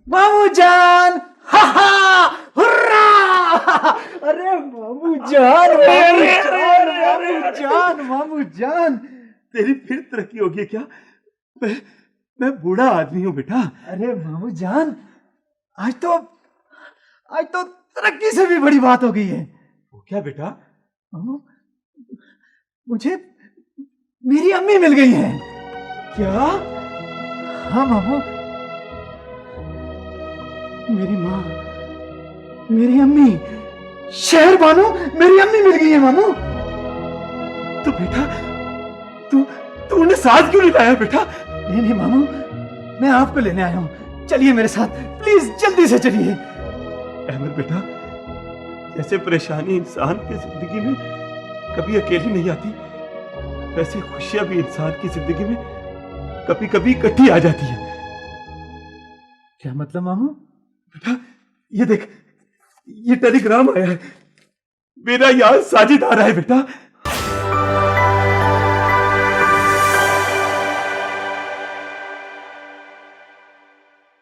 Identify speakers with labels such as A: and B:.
A: मामू जान, हा हा, हुर्रा! अरे मामू जान, मामू जान, मामू जान, मामू जान।
B: तेरी फिर तरक्की होगी क्या? मैं बूढ़ा आदमी हूं बेटा।
A: अरे मामू जान, आज तो तरक्की से भी बड़ी बात हो गई है।
B: वो क्या बेटा?
A: मामू, मुझे मेरी अम्मी मिल गई है।
B: क्या?
A: हाँ मामू, मेरी माँ, मेरी अम्मी, शहर बानो मेरी अम्मी मिल गई है मामू।
B: तो बेटा तू तू उन्हें साथ क्यों नहीं लाया बेटा?
A: नहीं नहीं मामू, मैं आपको लेने आया हूँ, चलिए मेरे साथ, प्लीज जल्दी से चलिए।
B: अहमद बेटा, जैसे परेशानी इंसान की जिंदगी में कभी अकेली नहीं आती, वैसे खुशियां भी इंसान की जिंदगी में कभी कभी इकट्ठी आ जाती है।
A: क्या मतलब मामू?
B: बेटा ये देख, ये टेलीग्राम आया है, मेरा यार साजिद आ रहा है बेटा।